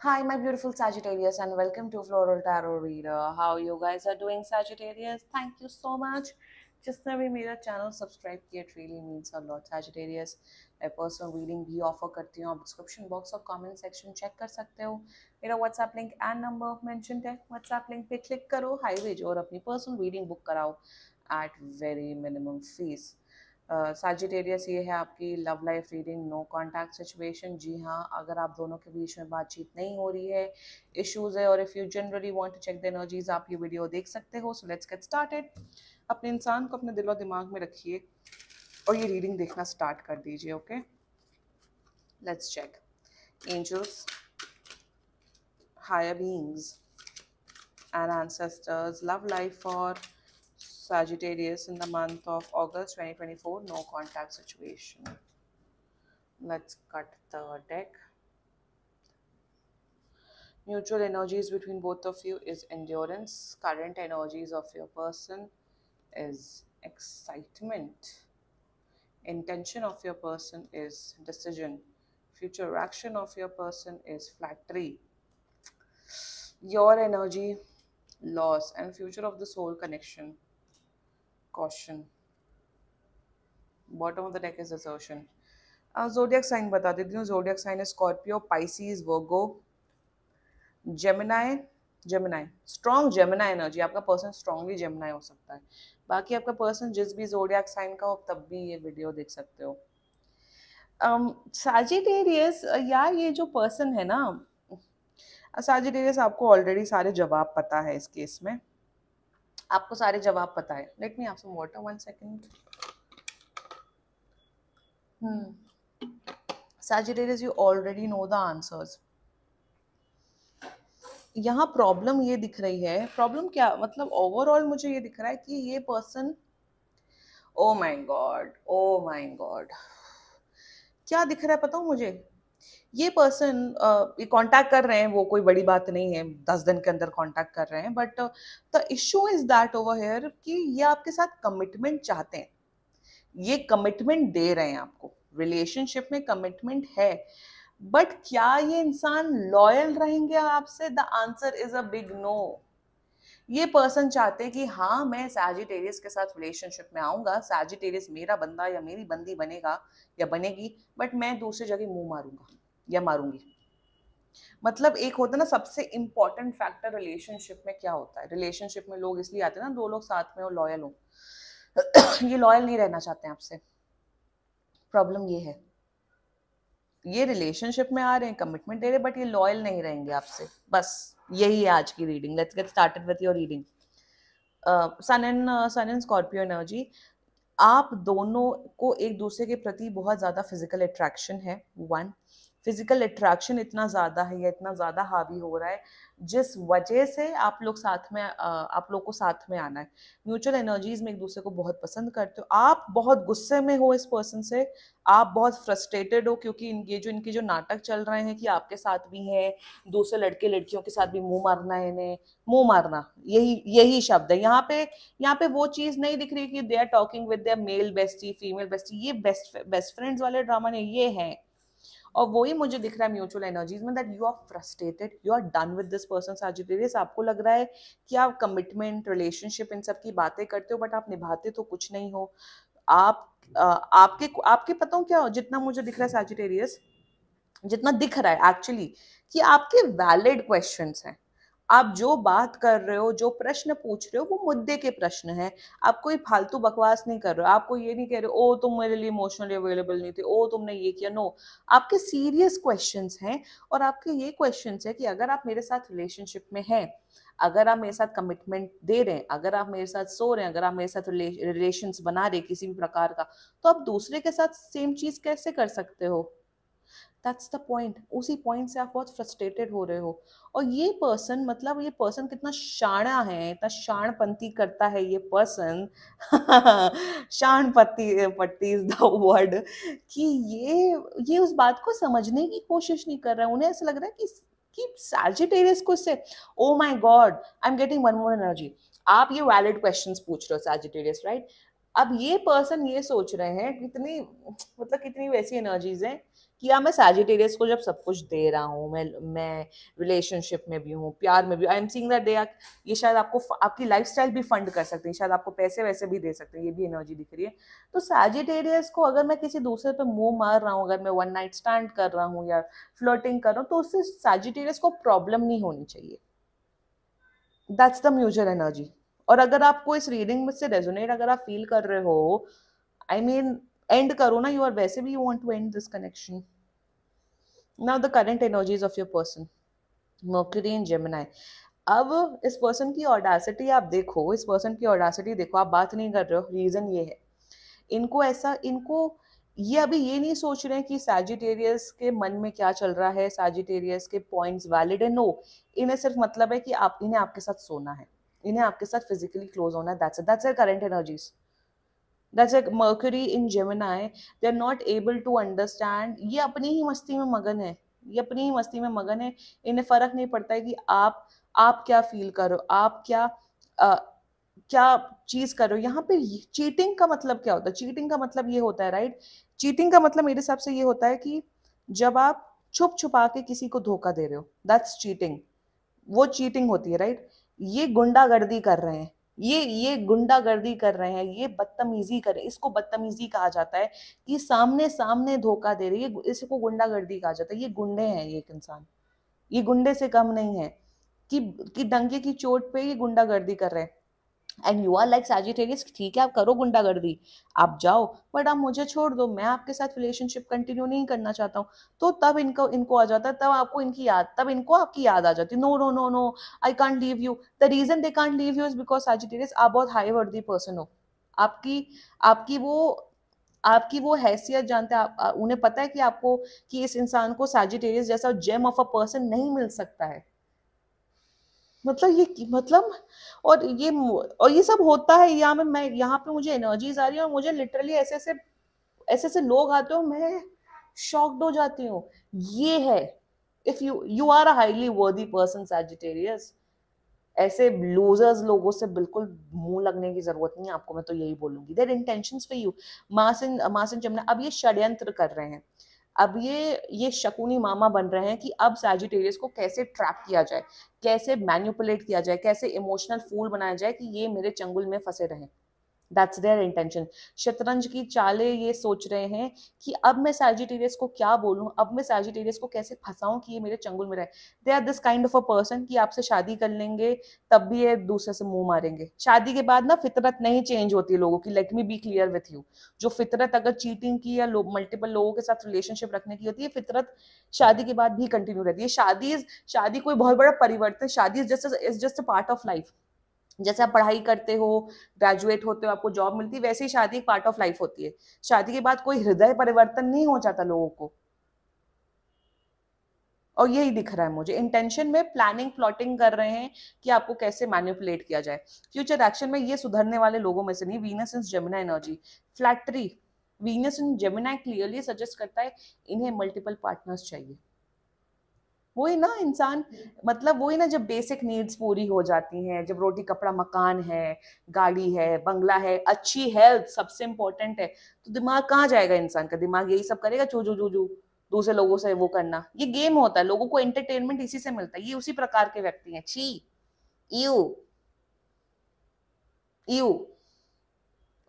Hi, my beautiful Sagittarius, and welcome to Floral Tarot Reader. How you guys are doing, Sagittarius? Thank you so much. जिसने भी मेरा channel subscribe किया, it really means a lot, Sagittarius. मैं personal reading भी offer करती हूँ. आप description box और कमेंट सेक्शन चेक कर सकते हो. मेरा WhatsApp link and number mention है. व्हाट्सएप लिंक पे क्लिक करो, हाई भेजो और अपनी पर्सनल रीडिंग बुक कराओ at very minimum fees. Sagittarius ये है आपकी love life reading, no contact situation. जी हाँ, अगर आप दोनों के बीच में बातचीत नहीं हो रही है, इश्यूज है, और if you generally want to check the energies, आप ये वीडियो देख सकते हो. So let's get started. अपने इंसान को अपने दिलो दिमाग में रखिए और ये रीडिंग देखना स्टार्ट कर दीजिए. Okay, let's check. Angels, higher beings and ancestors, love life for Sagittarius in the month of August 2024, no contact situation. Let's cut the deck. Mutual energies between both of you is endurance. Current energies of your person is excitement. Intention of your person is decision. Future action of your person is flattery. Your energy, loss, and future of the soul connection, caution. Bottom of the deck is assertion. Zodiac sign बता देती हूँ. Zodiac sign है Scorpio, Pisces, Virgo, Gemini. Gemini strong Gemini energy. आपका person strongly Gemini हो सकता है. बाकी आपका पर्सन जिस भी जोडियक साइन का हो तब भी ये वीडियो देख सकते हो. सैजिटेरियस, यार ये जो पर्सन है ना, सैजिटेरियस, आपको ऑलरेडी सारे जवाब पता है. इस केस में आपको सारे जवाब पता है. Let me have some water, 1 second. Sagittarius, you already know the answers. यहाँ प्रॉब्लम ये दिख रही है. प्रॉब्लम क्या मतलब, ओवरऑल मुझे ये दिख रहा है कि ये person, oh my God, oh my God, क्या दिख रहा है पता हूँ मुझे. ये पर्सन ये कांटेक्ट कर रहे हैं, वो कोई बड़ी बात नहीं है. 10 दिन के अंदर कांटेक्ट कर रहे हैं, but the issue is that over here कि ये आपके साथ कमिटमेंट चाहते हैं. ये कमिटमेंट दे रहे हैं आपको. रिलेशनशिप में कमिटमेंट है, बट क्या ये इंसान लॉयल रहेंगे आपसे? The answer is a big no. ये पर्सन चाहते हैं कि हाँ, मैं सैजिटेरियस के साथ रिलेशनशिप में आऊंगा, सैजिटेरियस मेरा बंदा या मेरी बंदी बनेगा या बनेगी, बट मैं दूसरी जगह मुंह मारूंगा या मारूंगी. मतलब एक होता है ना सबसे इंपॉर्टेंट फैक्टर रिलेशनशिप में. क्या होता है रिलेशनशिप में, लोग इसलिए आते हैं ना, 2 लोग साथ में हो, लॉयल हो. ये लॉयल नहीं रहना चाहते हैं आपसे. प्रॉब्लम ये है. ये रिलेशनशिप में आ रहे हैं, कमिटमेंट दे रहे हैं, बट ये लॉयल नहीं रहेंगे आपसे. बस यही है आज की reading. Let's get started with your reading. Sun and Scorpio energy. आप दोनों को एक दूसरे के प्रति बहुत ज़्यादा फिजिकल अट्रैक्शन है. 1, फिजिकल अट्रैक्शन इतना ज़्यादा है या इतना ज़्यादा हावी हो रहा है जिस वजह से आप लोग साथ में, आप लोग को साथ में आना है. म्यूचुअल एनर्जीज में एक दूसरे को बहुत पसंद करते हो. आप बहुत गुस्से में हो इस पर्सन से. आप बहुत फ्रस्ट्रेटेड हो क्योंकि इनके जो नाटक चल रहे हैं कि आपके साथ भी हैं, दूसरे लड़के लड़कियों के साथ भी मुंह मारना है इन्हें. मुंह मारना, यही यही शब्द है यहाँ पे. यहाँ पे वो चीज नहीं दिख रही कि they are talking with their male bestie, female bestie. ये बेस्ट फ्रेंड्स वाले ड्रामा नहीं, ये है. और वही मुझे दिख रहा है म्यूचुअल एनर्जीज में, that you are frustrated, you are done with this person Sagittarius. आपको लग रहा है कि आप कमिटमेंट, रिलेशनशिप, इन सब की बातें करते हो, बट आप निभाते तो कुछ नहीं हो. आप आपके आपके पता हूँ क्या, जितना मुझे दिख रहा है सैजिटेरियस, जितना दिख रहा है एक्चुअली, कि आपके वैलिड क्वेश्चंस हैं. आप जो बात कर रहे हो, जो प्रश्न पूछ रहे हो, वो मुद्दे के प्रश्न हैं. आप कोई फालतू बकवास नहीं कर रहे हो. आपको ये नहीं कह रहे ओ तुम मेरे लिए इमोशनली अवेलेबल नहीं थे, ओ तुमने ये किया. नो, आपके सीरियस क्वेश्चंस हैं. और आपके ये क्वेश्चंस है कि अगर आप मेरे साथ रिलेशनशिप में हैं, अगर आप मेरे साथ कमिटमेंट दे रहे हैं, अगर आप मेरे साथ सो रहे हैं, अगर आप मेरे साथ रिलेशंस बना रहे किसी भी प्रकार का, तो आप दूसरे के साथ सेम चीज कैसे कर सकते हो? That's the point. उसी पॉइंट से आप बहुत फ्रस्ट्रेटेड हो रहे हो. और ये पर्सन, मतलब ये पर्सन कितना शाणा है, इतना शाणपंती करता है ये पर्सन. शाणपत्ती पट्टी इज द वर्ड. कि ये उस बात को समझने की कोशिश नहीं कर रहा है. उन्हें ऐसा लग रहा है कि सैजिटेरियस को इससे, oh my God, I am getting one more energy. आप ये वैलिड क्वेश्चंस पूछ रहे हो सैजिटेरियस, राइट? अब ये पर्सन ये सोच रहे हैं, कितनी मतलब कितनी वैसी एनर्जीज हैं कि मैं सैजिटेरियस को जब सब कुछ दे रहा हूँ, मैं रिलेशनशिप में भी हूँ, प्यार में भी, I am seeing that they are, ये शायद आपको आपकी लाइफस्टाइल भी फंड कर सकते हैं, शायद आपको पैसे वैसे भी दे सकते हैं, ये भी एनर्जी दिख रही है। तो सैजिटेरियस को अगर मैं किसी दूसरे पे मुंह मार रहा हूँ, अगर मैं वन नाइट स्टैंड कर रहा हूँ या फ्लर्टिंग कर रहा हूँ, तो उससे सैजिटेरियस को प्रॉब्लम नहीं होनी चाहिए। That's the mutual energy. और अगर आपको इस रीडिंग में से रेजोनेट अगर आप फील कर रहे हो, आई मीन एंड करो ना, यू आर वैसे भी you want to end this connection. Now the current energies of your person, Mercury in Gemini. अब इस पर्सन की ऑडासिटी आप देखो, इस पर्सन की ऑडासिटी देखो, आप बात नहीं कर रहे हो, रीजन ये है, इनको ये अभी ये नहीं सोच रहे हैं कि सैजिटेरियस के मन में क्या चल रहा है, सैजिटेरियस के पॉइंट्स वैलिड है, नो, इन्हें सिर्फ मतलब है कि आप इन्हें आपके साथ सोना है, इन्हें आपके साथ फिजिकली क्लोज होना है, that's it current energies. That's like Mercury in Gemini. They're not able to understand. ये अपनी ही मस्ती में मगन है, ये अपनी ही मस्ती में मगन है। इन्हें फर्क नहीं पड़ता है कि आप क्या फील करो, आप क्या चीज करो। यहाँ पे चीटिंग का मतलब क्या होता है? चीटिंग का मतलब ये होता है, राइट, चीटिंग का मतलब मेरे हिसाब से ये होता है कि जब आप छुप छुपा के किसी को धोखा दे रहे हो, दैट्स चीटिंग, वो चीटिंग होती है, राइट। ये गुंडागर्दी कर रहे हैं, ये गुंडागर्दी कर रहे हैं, ये बदतमीजी कर रहे हैं, इसको बदतमीजी कहा जाता है कि सामने सामने धोखा दे रही है, इसको गुंडागर्दी कहा जाता है। ये गुंडे हैं, ये एक इंसान, ये गुंडे से कम नहीं है कि डंके की चोट पे ये गुंडागर्दी कर रहे हैं। And you are like Sagittarius, ठीक है आप करो गुंडागर्दी, आप जाओ, बट आप मुझे छोड़ दो, मैं आपके साथ रिलेशनशिप कंटिन्यू नहीं करना चाहता हूँ। तो तब इनको इनको आ जाता है, तब आपको इनकी याद, तब इनको आपकी याद आ जाती है, no no no no, I can't leave you. The reason they can't leave you is because Sagittarius आप बहुत हाई वर्दी पर्सन हो, आपकी आपकी वो आपकी वो हैसियत जानते हैं, उन्हें पता है कि आपको, कि इस इंसान को सैजिटेरियस जैसा जेम ऑफ अ पर्सन नहीं मिल सकता है। मतलब ये मतलब, और ये सब होता है यहाँ में, मैं यहाँ पे मुझे एनर्जीज आ रही है और मुझे लिटरली ऐसे ऐसे लोग आते हो, मैं शॉक्ड हो जाती हूँ। ये है, if you are a highly worthy person Sagittarius, ऐसे लूजर्स लोगों से बिल्कुल मुंह लगने की जरूरत नहीं है आपको, मैं तो यही बोलूंगी। देयर इंटेंशंस फॉर यू, मासिन जमुना, अब ये षड्यंत्र कर रहे हैं, अब ये शकुनी मामा बन रहे हैं कि अब सैजिटेरियस को कैसे ट्रैप किया जाए, कैसे मैन्युपुलेट किया जाए, कैसे इमोशनल फूल बनाया जाए कि ये मेरे चंगुल में फंसे रहें। That's there intention. शतरंज की चालें ये सोच रहे हैं कि अब मैं सैजिटेरियस को क्या बोलूं, अब मैं सैजिटेरियस को कैसे फंसाऊं कि ये मेरे चंगुल में रहे। They are this kind of a person कि आपसे शादी कर लेंगे तब भी ये दूसरे से मुंह मारेंगे। शादी के बाद ना फितरत नहीं चेंज होती है लोगों की, let me be clear with you. जो फितरत अगर चीटिंग की या मल्टीपल लोगों के साथ रिलेशनशिप रखने की होती है, फितरत शादी के बाद भी कंटिन्यू रहती है। शादी कोई बहुत बड़ा परिवर्तन, शादी is just a part of life. जैसे आप पढ़ाई करते हो, ग्रेजुएट होते हो, आपको जॉब मिलती है, वैसे ही शादी एक पार्ट ऑफ लाइफ होती है। शादी के बाद कोई हृदय परिवर्तन नहीं हो जाता लोगों को, और यही दिख रहा है मुझे। इंटेंशन में प्लानिंग प्लॉटिंग कर रहे हैं कि आपको कैसे मैनिपुलेट किया जाए। फ्यूचर एक्शन में ये सुधरने वाले लोगों में से नहीं। वीनस इन जेमिनी एनर्जी, फ्लैटरी, वीनस इन जेमिनी क्लियरली सजेस्ट करता है इन्हें मल्टीपल पार्टनर्स चाहिए। वही ना इंसान, मतलब वही ना, जब बेसिक नीड्स पूरी हो जाती हैं, जब रोटी कपड़ा मकान है, गाड़ी है, बंगला है, अच्छी हेल्थ सबसे इंपॉर्टेंट है, तो दिमाग कहाँ जाएगा? इंसान का दिमाग यही सब करेगा, चू चू चू चू, दूसरे लोगों से वो करना। ये गेम होता है, लोगों को एंटरटेनमेंट इसी से मिलता है। ये उसी प्रकार के व्यक्ति हैं। छी, यू यू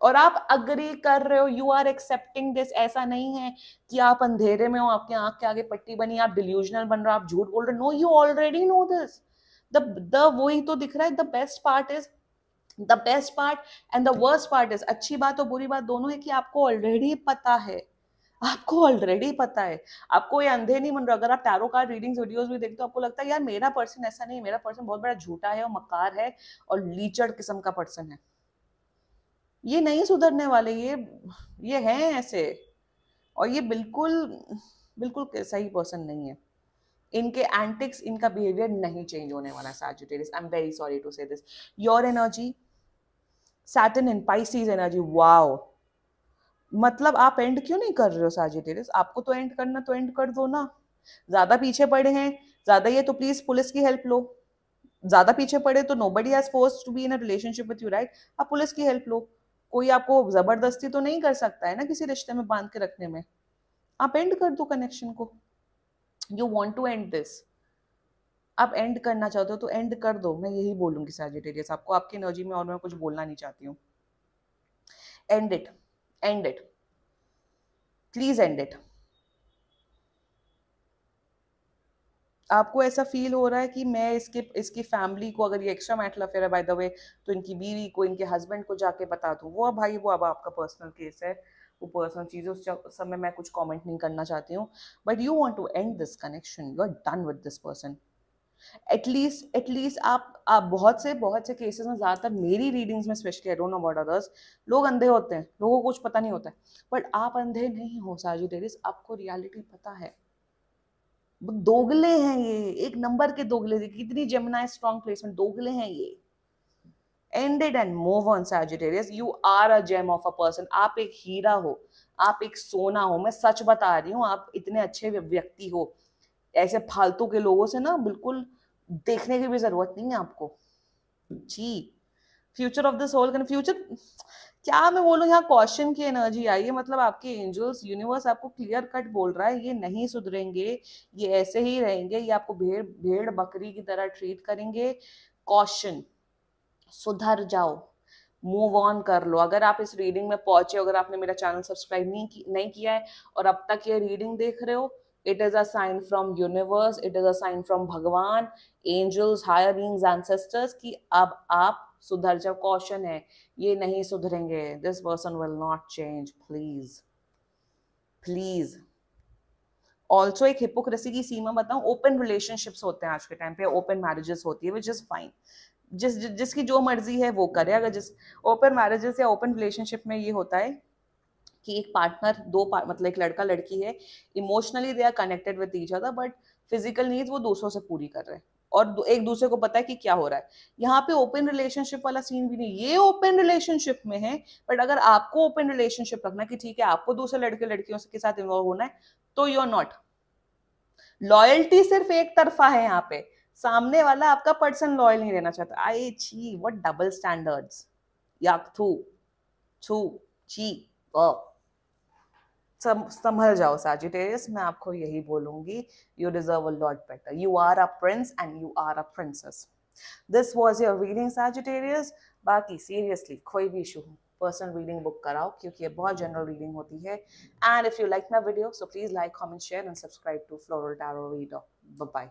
और आप अग्री कर रहे हो, यू आर एक्सेप्टिंग दिस। ऐसा नहीं है कि आप अंधेरे में हो, आपके आंख के आगे पट्टी बनी, आप डिल्यूजनल बन रहे हो, आप झूठ बोल रहे हो। No, you already know this. The वही तो दिख रहा है। The best part and the worst part is, अच्छी बात और बुरी बात दोनों है कि आपको ऑलरेडी पता है, आपको ऑलरेडी पता है। आपको ये अंधे नहीं बन रहा। अगर आप टैरो कार्ड रीडिंग्स वीडियोस भी देखते हो, आपको लगता है यार मेरा पर्सन ऐसा नहीं, मेरा पर्सन बहुत बड़ा झूठा है और मक्कार है और लीचड़ किस्म का पर्सन है। ये नहीं सुधरने वाले, ये हैं ऐसे, और ये बिल्कुल बिल्कुल सही पर्सन नहीं है। इनके एंटिक्स, इनका बिहेवियर नहीं चेंज होने वाला। Sagittarius, I am very sorry to say this. Your energy, Saturn in Pisces energy, wow. मतलब आप एंड क्यों नहीं कर रहे हो सैजिटेरियस? आपको तो एंड करना, तो एंड कर दो ना। ज्यादा पीछे पड़े हैं, ज्यादा ये तो प्लीज पुलिस की हेल्प लो। ज्यादा पीछे पड़े तो nobody has forced to be in a relationship with you, right. आप पुलिस की हेल्प लो। कोई आपको जबरदस्ती तो नहीं कर सकता है ना किसी रिश्ते में बांध के रखने में। आप एंड कर दो कनेक्शन को। You want to end this, आप एंड करना चाहते हो तो एंड कर दो, मैं यही बोलूंगी सैजिटेरियस आपको, आपकी एनर्जी में और मैं कुछ बोलना नहीं चाहती हूँ। And it, and it, please and it. आपको ऐसा फील हो रहा है कि मैं इसकी फैमिली को, अगर ये एक्स्ट्रा मैरिटल अफेयर है बाय द वे, तो इनकी बीवी को, इनके हस्बैंड को जाके बता दूं, वो भाई वो अब आपका पर्सनल केस है, वो पर्सनल चीज है, उस समय मैं कुछ कमेंट नहीं करना चाहती हूँ। But you want to end this connection, you are done with this person. At least आप बहुत से केसेस में, ज्यादातर मेरी रीडिंग्स में specially, I don't know about others, लोग अंधे होते हैं, लोगों को कुछ पता नहीं होता है, बट आप अंधे नहीं हो साजिटेरियस, आपको रियलिटी पता है। दोगले हैं ये, एक नंबर के दोगले, कितनी जेमिनाई स्ट्रॉन्ग प्लेसमेंट, दोगले हैं ये। End it and move on Sagittarius, you are a gem of a person, आप एक हीरा हो, आप एक सोना हो, मैं सच बता रही हूँ, आप इतने अच्छे व्यक्ति हो, ऐसे फालतू के लोगों से ना बिल्कुल देखने की भी जरूरत नहीं है आपको जी। Future of this whole future, क्या मैं बोलूं, यहाँ कॉशन की एनर्जी आई है, मतलब आपके एंजल्स, यूनिवर्स आपको क्लियर कट बोल रहा है, ये नहीं सुधरेंगे, ये ऐसे ही रहेंगे, ये आपको भेड़ भेड़ बकरी की तरह ट्रीट करेंगे। कॉशन, सुधर जाओ, मूव ऑन कर लो। अगर आप इस रीडिंग में पहुंचे, अगर आपने मेरा चैनल सब्सक्राइब नहीं किया है और अब तक ये रीडिंग देख रहे हो, it is a sign from universe, it is a sign from भगवान, एंजल्स, हायर बीइंग्स, एंसेस्टर्स, कि अब आप सुधर जाओ। कॉशन है, ये नहीं सुधरेंगे, this person will not change, please please. Also एक हिपोक्रेसी की सीमा बताऊं, ओपन रिलेशनशिप्स होते हैं आज के टाइम पे, ओपन मैरिजेस होती है, विच इज फाइन, जिसकी जो मर्जी है वो करे। अगर जिस ओपन मैरिजेस या ओपन रिलेशनशिप में ये होता है कि एक पार्टनर, मतलब एक लड़का लड़की है, emotionally they are connected with each other, but physical needs वो दूसरों से पूरी कर रहे हैं और एक दूसरे को पता है कि क्या हो रहा है। यहाँ पे ओपन रिलेशनशिप वाला सीन भी नहीं, ये ओपन रिलेशनशिप में है, बट अगर आपको ओपन रिलेशनशिप रखना कि ठीक है आपको दूसरे लड़के लड़कियों के साथ इन्वॉल्व होना है, तो यू आर नॉट। लॉयल्टी सिर्फ एक तरफा है यहाँ पे, सामने वाला आपका पर्सन लॉयल नहीं रहना चाहता। आई छी, व्हाट डबल स्टैंडर्ड्स, याक थू छू छी। संभल जाओ सैजिटेरियस, मैं आपको यही बोलूंगी, you deserve a lot better, you are a prince and you are a princess. This was your reading Sagittarius. बाकी सीरियसली कोई भी इशू हो, पर्सनल रीडिंग बुक कराओ, क्योंकि ये बहुत जनरल रीडिंग होती है। And if you like my video, so please like, comment, share and subscribe to floral tarot reader. Bye bye.